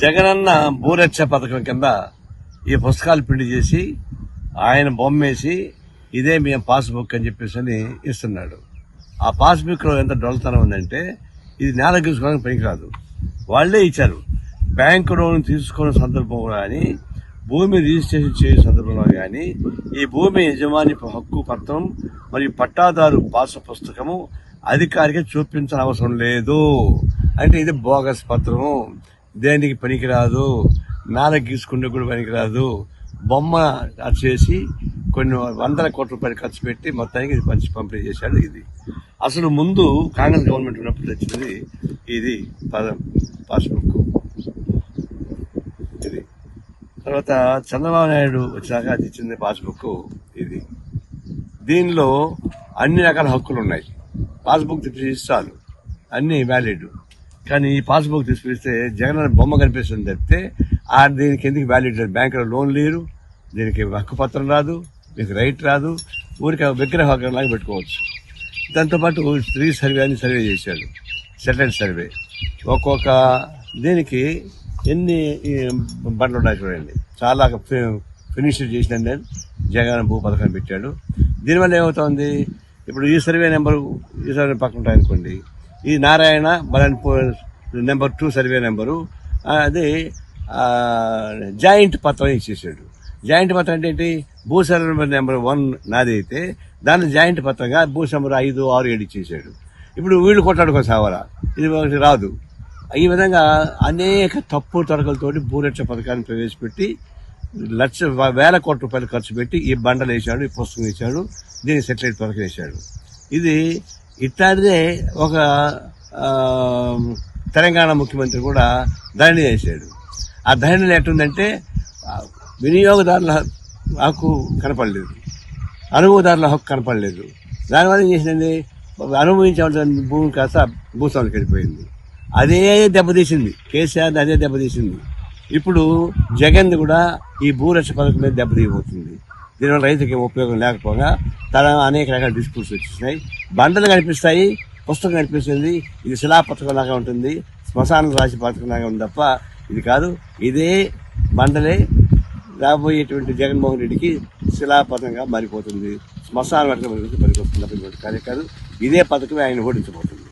జగనన్న భూరక్ష పథకం కింద ఈ పుస్తకాలు ప్రింట్ చేసి ఆయన బొమ్మేసి ఇదే మేము పాస్బుక్ అని చెప్పేసి ఇస్తున్నాడు. ఆ పాస్బుక్ లో ఎంత డొల్లతనం ఉందంటే ఇది నేల గీసుకోవడానికి పనికిరాదు. వాళ్లే ఇచ్చారు. బ్యాంకు లోన్ తీసుకున్న సందర్భంలో కానీ, భూమి రిజిస్ట్రేషన్ చేసే సందర్భంలో కానీ ఈ భూమి యజమాని హక్కు పత్రం మరియు పట్టాదారు పాస్ పుస్తకము అధికారికి చూపించిన అవసరం లేదు. అంటే ఇది బోగస్ పత్రం, దేనికి పనికిరాదు, నేల గీసుకుంటే కూడా పనికిరాదు. బొమ్మ చేసి కొన్ని వందల కోట్ల రూపాయలు ఖర్చు పెట్టి మొత్తానికి ఇది పంపిణీ చేశాడు. ఇది అసలు ముందు కాంగ్రెస్ గవర్నమెంట్ ఉన్నప్పుడు వచ్చింది ఇది పాస్బుక్. ఇది తర్వాత చంద్రబాబు నాయుడు వచ్చాక అది ఇచ్చింది పాస్బుక్. ఇది దీనిలో అన్ని రకాల హక్కులు ఉన్నాయి. పాస్బుక్ తీసిస్తాను అన్ని వ్యాలిడ్. కానీ ఈ పాస్బుక్ తీసుకొస్తే జగన్ బొమ్మ కనిపిస్తుంది తప్పితే దీనికి ఎందుకు వ్యాలిడ్ లేదు. బ్యాంకులో లోన్ లేరు, దీనికి హక్కు పత్రం రాదు, మీకు రైట్ రాదు. ఊరికి విగ్రహ లాగా పెట్టుకోవచ్చు. దాంతోపాటు స్త్రీ సర్వే అని సర్వే చేశాడు, సెటిల్డ్ సర్వే. ఒక్కొక్క దీనికి ఎన్ని బండ్లు ఉన్నాయి చూడండి. చాలా ఫినిష్ చేసిన జగన్ భూ పథకం పెట్టాడు. దీనివల్ల ఏమవుతుంది, ఇప్పుడు ఈ సర్వే నెంబరు ఈ సర్వే పక్కన ఉంటాయనుకోండి, ఈ నారాయణ బలన్పూర్ నెంబర్ 2 సర్వే నెంబరు అది జాయింట్ పత్రం ఇచ్చేసాడు. జాయింట్ పత్రం అంటే ఏంటి, భూ సర్వే నెంబర్ 1 నాది అయితే దాన్ని జాయింట్ పత్రంగా భూ నెంబర్ 5, 6, 7 ఇచ్చేసాడు. ఇప్పుడు వీళ్ళు కొట్టాడుకో సావరా, ఇది ఒకటి రాదు. ఈ విధంగా అనేక తప్పు తొడకలతోటి భూరక్ష పథకాన్ని ప్రవేశపెట్టి వేల కోట్ల రూపాయలు ఖర్చు పెట్టి ఈ బండలు వేశాడు, ఈ పుస్తకం వేశాడు, దీన్ని సెటిలైట్ పథకం వేశాడు. ఇది ఇట్లాంటిదే ఒక తెలంగాణ ముఖ్యమంత్రి కూడా ధరణి చేశాడు. ఆ ధరణిలో ఎట్టుందంటే వినియోగదారుల హక్కు కనపడలేదు, అనుభవదారుల హక్కు కనపడలేదు. దానివల్ల ఏం చేసిందండి, అనుభవించాల్సిన భూమి కాస్త భూస్వామికి వెళ్ళిపోయింది. అదే దెబ్బతీసింది కేసీఆర్, అదే దెబ్బతీసింది. ఇప్పుడు జగన్ కూడా ఈ భూరక్ష పథకం మీద దెబ్బతీయబోతుంది. దీనివల్ల రైతుకి ఉపయోగం లేకపోగా అనేక రకాల డిస్ప్యూట్స్ వచ్చేసినాయి. బండలు కనిపిస్తాయి, పుస్తకం కనిపిస్తుంది, ఇది శిలా పథకం లాగా ఉంటుంది, శ్మశానం రాసి పథకం లాగా ఉంది తప్ప ఇది కాదు. ఇదే బండలే రాబోయేటువంటి జగన్మోహన్ రెడ్డికి శిలాపథంగా మారిపోతుంది, శ్మశాన పథకం పనికొస్తుంది. కాదు, ఇదే పథకమే ఆయన ఓడించబోతుంది.